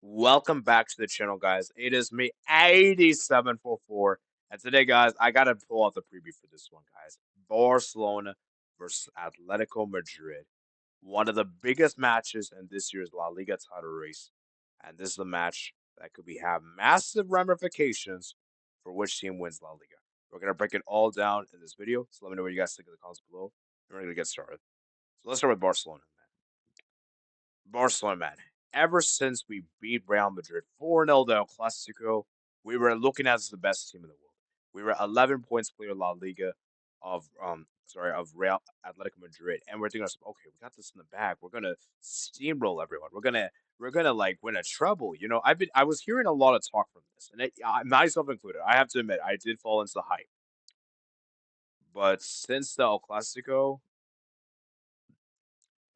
Welcome back to the channel, guys. It is me, 8744. And today, guys, I got to pull out the preview for this one, guys. Barcelona versus Atletico Madrid. One of the biggest matches in this year's La Liga title race. And this is a match that could have massive ramifications for which team wins La Liga. We're going to break it all down in this video. So let me know what you guys think in the comments below. And we're going to get started. So let's start with Barcelona. Barcelona, man. Ever since we beat Real Madrid 4-0 El Clasico, we were looking at as the best team in the world. We were 11 points clear La Liga of Real Atletico Madrid, and we're thinking, okay, we got this in the bag. We're gonna steamroll everyone. We're gonna like win a treble. I was hearing a lot of talk from this, and myself included. I have to admit, I did fall into the hype. But since the El Clasico,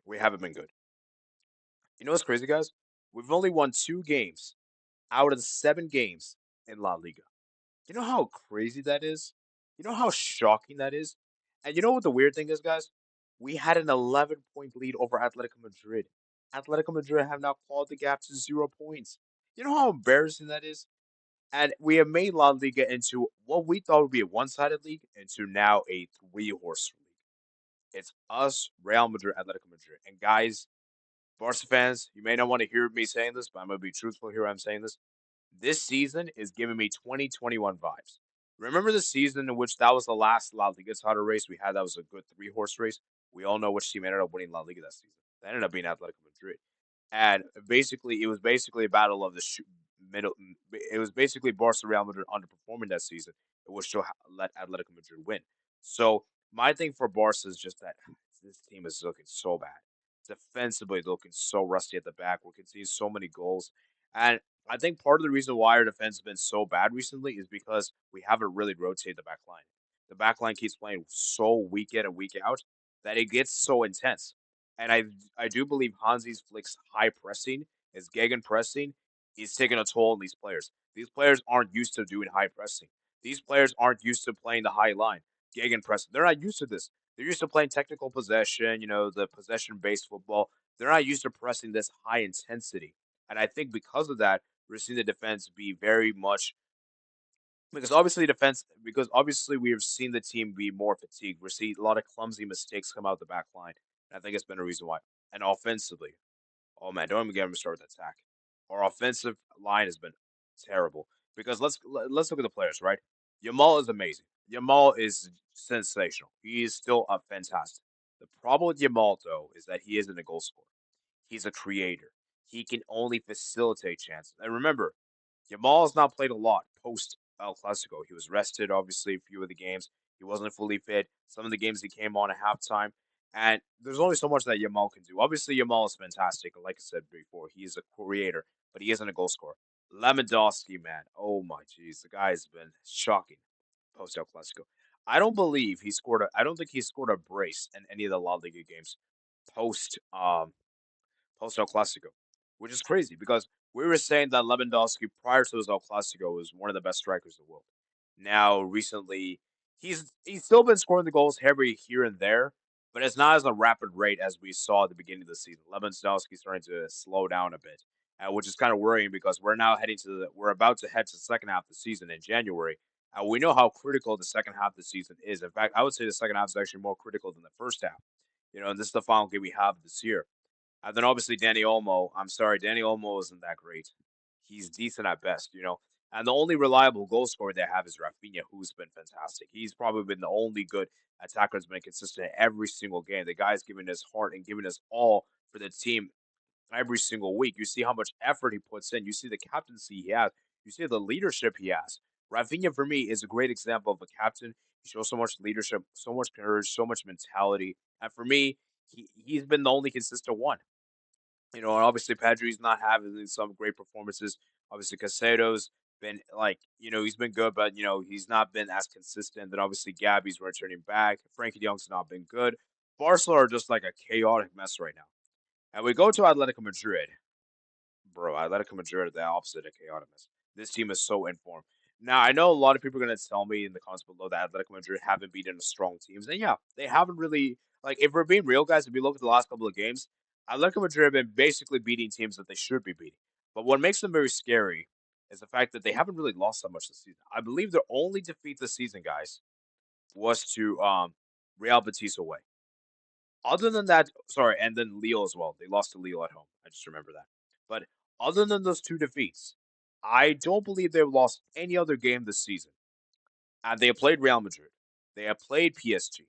we haven't been good. You know what's crazy, guys? We've only won 2 games out of the 7 games in La Liga. You know how crazy that is? You know how shocking that is? And you know what the weird thing is, guys? We had an 11-point lead over Atletico Madrid. Atletico Madrid have now clawed the gap to 0 points. You know how embarrassing that is? And we have made La Liga into what we thought would be a one-sided league into now a three-horse league. It's us, Real Madrid, Atletico Madrid. And guys, Barca fans, you may not want to hear me saying this, but I'm going to be truthful here. I'm saying this season is giving me 2021 vibes. Remember the season in which that was the last La Liga title race we had? That was a good three-horse race. We all know which team ended up winning La Liga that season. That ended up being Atletico Madrid. And basically, it was basically a battle of the middle. It was basically Barca Real Madrid underperforming that season, which to let Atletico Madrid win. So my thing for Barca is just that this team is looking so bad. Defensively, looking so rusty at the back. We're conceding so many goals, and I think part of the reason why our defense has been so bad recently is because we haven't really rotated the back line. The back line keeps playing so week in and week out that it gets so intense. And I do believe Hansi's Flick's high pressing, his gegen pressing, is taking a toll on these players. These players aren't used to doing high pressing. These players aren't used to playing the high line, gegen pressing. They're not used to this. They're used to playing technical possession, the possession based football. They're not used to pressing this high intensity. And I think because of that, we're seeing the defense be very much because obviously we have seen the team be more fatigued. We're seeing a lot of clumsy mistakes come out the back line. And I think it's been a reason why. And offensively, oh man, don't even get me started with attack. Our offensive line has been terrible. Because let's look at the players, right? Yamal is amazing. Yamal is sensational. He is still up fantastic. The problem with Yamal though is that he isn't a goal scorer. He's a creator. He can only facilitate chances. And remember, Yamal has not played a lot post El Clasico. He was rested, obviously, a few of the games. He wasn't fully fit. Some of the games he came on at halftime. And there's only so much that Yamal can do. Obviously, Yamal is fantastic. Like I said before, he is a creator, but he isn't a goal scorer. Lewandowski, man. Oh my jeez. The guy has been shocking post El Clasico. I don't think he scored a brace in any of the La Liga games post post El Clasico, which is crazy because we were saying that Lewandowski prior to his El Clasico was one of the best strikers in the world. Now, recently, he's still been scoring the goals every here and there, but it's not as a rapid rate as we saw at the beginning of the season. Lewandowski's starting to slow down a bit, which is kind of worrying because we're about to head to the second half of the season in January. We know how critical the second half of the season is. In fact, I would say the second half is actually more critical than the first half. And this is the final game we have this year. And then obviously Danny Olmo. I'm sorry, Danny Olmo isn't that great. He's decent at best. And the only reliable goal scorer they have is Rafinha, who's been fantastic. He's probably been the only good attacker that's been consistent every single game. The guy's giving his heart and giving his all for the team every single week. You see how much effort he puts in. You see the captaincy he has. You see the leadership he has. Rafinha, for me, is a great example of a captain. He shows so much leadership, so much courage, so much mentality. And for me, he's been the only consistent one. And obviously Pedri's not having some great performances. Obviously Casado's been he's been good, but he's not been as consistent. Then obviously Gabby's returning back. Frankie Young's not been good. Barcelona are just like a chaotic mess right now. And we go to Atletico Madrid. Bro, Atletico Madrid are the opposite of chaotic mess. This team is so informed. Now, I know a lot of people are going to tell me in the comments below that Atletico Madrid haven't beaten the strong teams. And yeah, they haven't really, if we're being real, guys, if you look at the last couple of games, Atletico Madrid have been basically beating teams that they should be beating. But what makes them very scary is the fact that they haven't really lost that much this season. I believe their only defeat this season, guys, was to Real Betis away. Other than that, sorry, and then Lille as well. They lost to Lille at home. I just remember that. But other than those two defeats, I don't believe they've lost any other game this season. And they have played Real Madrid. They have played PSG.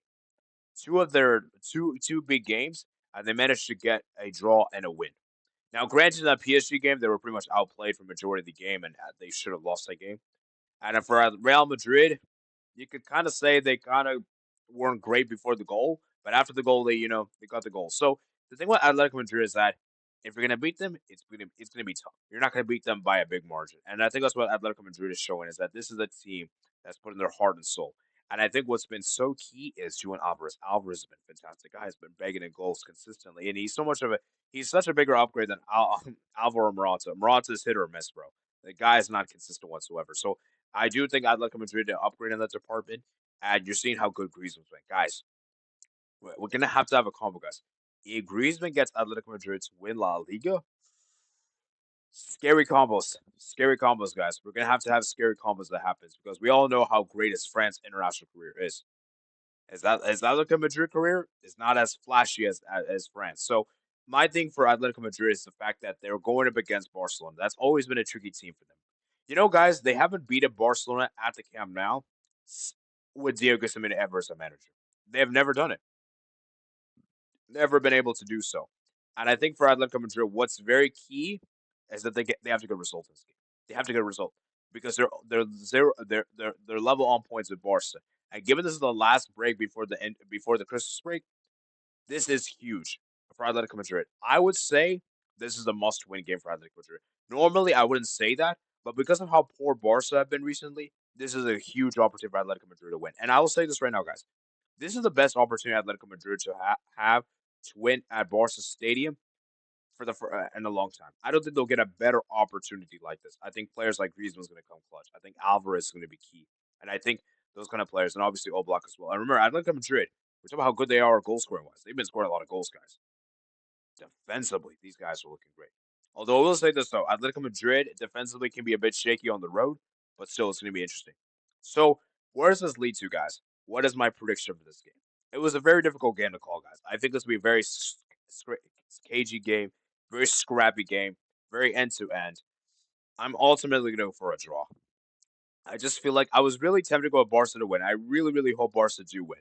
Two of their two big games, and they managed to get a draw and a win. Now, granted, in that PSG game, they were pretty much outplayed for majority of the game, and they should have lost that game. And for Real Madrid, you could kind of say they kind of weren't great before the goal, but after the goal, they got the goal. So the thing with Atletico Madrid is that if you're gonna beat them, it's gonna be tough. You're not gonna beat them by a big margin, and I think that's what Atletico Madrid is showing is that this is a team that's putting their heart and soul. And I think what's been so key is Juan Alvarez. Alvarez has been fantastic. Guy has been begging in goals consistently, and he's such a bigger upgrade than Alvaro Morata. Morata's hit or miss, bro. The guy is not consistent whatsoever. So I do think Atletico Madrid to upgrade in that department, and you're seeing how good Griezmann's been. Guys, we're gonna have a combo, guys. If Griezmann gets Atletico Madrid to win La Liga, scary combos, guys. We're gonna have scary combos that happens because we all know how great his France international career is. His Atletico Madrid career is not as flashy as France. So my thing for Atletico Madrid is the fact that they're going up against Barcelona. That's always been a tricky team for them. You know, guys, they haven't beaten Barcelona at the Camp Nou s- with Diego Simeone ever as a manager. They have never done it. Never been able to do so. And I think for Atletico Madrid, what's very key is that they have to get a result in this game. They have to get a result because they're level on points with Barca. And given this is the last break before the Christmas break, this is huge for Atletico Madrid. I would say this is a must-win game for Atletico Madrid. Normally, I wouldn't say that, but because of how poor Barca have been recently, this is a huge opportunity for Atletico Madrid to win. And I will say this right now, guys. This is the best opportunity Atletico Madrid to have to win at Barca Stadium in a long time. I don't think they'll get a better opportunity like this. I think players like Griezmann is going to come clutch. I think Alvarez is going to be key, and I think those kind of players, and obviously Oblak as well. And remember, Atletico Madrid. We're talking about how good they are goal scoring wise. They've been scoring a lot of goals, guys. Defensively, these guys are looking great. Although I will say this though, Atletico Madrid defensively can be a bit shaky on the road, but still it's going to be interesting. So where does this lead to, guys? What is my prediction for this game? It was a very difficult game to call, guys. I think this will be a very cagey game, very scrappy game, very end to end. I'm ultimately going to go for a draw. I just feel like I was really tempted to go with Barca to win. I really, really hope Barca do win.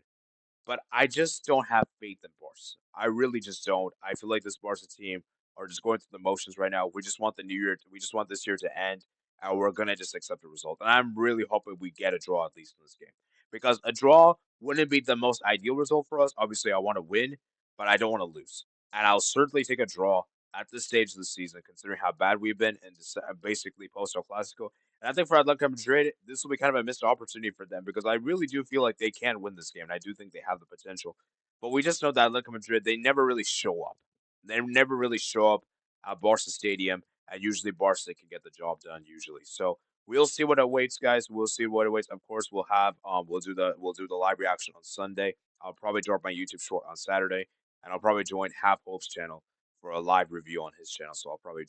But I just don't have faith in Barca. I really just don't. I feel like this Barca team are just going through the motions right now. We just want the new year. We just want this year to end, and we're gonna just accept the result. And I'm really hoping we get a draw at least in this game, because a draw wouldn't be the most ideal result for us. Obviously, I want to win, but I don't want to lose. And I'll certainly take a draw at this stage of the season, considering how bad we've been and basically post El Clasico. And I think for Atletico Madrid, this will be kind of a missed opportunity for them because I really do feel like they can win this game. And I do think they have the potential. But we just know that Atletico Madrid, they never really show up. They never really show up at Barca Stadium. And usually Barca can get the job done usually. So we'll see what awaits, guys. We'll see what awaits. Of course, we'll do the live reaction on Sunday. I'll probably drop my YouTube short on Saturday. And I'll probably join Half Hope's channel for a live review on his channel. So I'll probably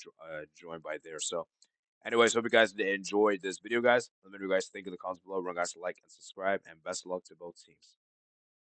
join by there. So anyways, hope you guys enjoyed this video, guys. Let me know what you guys think in the comments below. Remember, guys, to like and subscribe, and best of luck to both teams.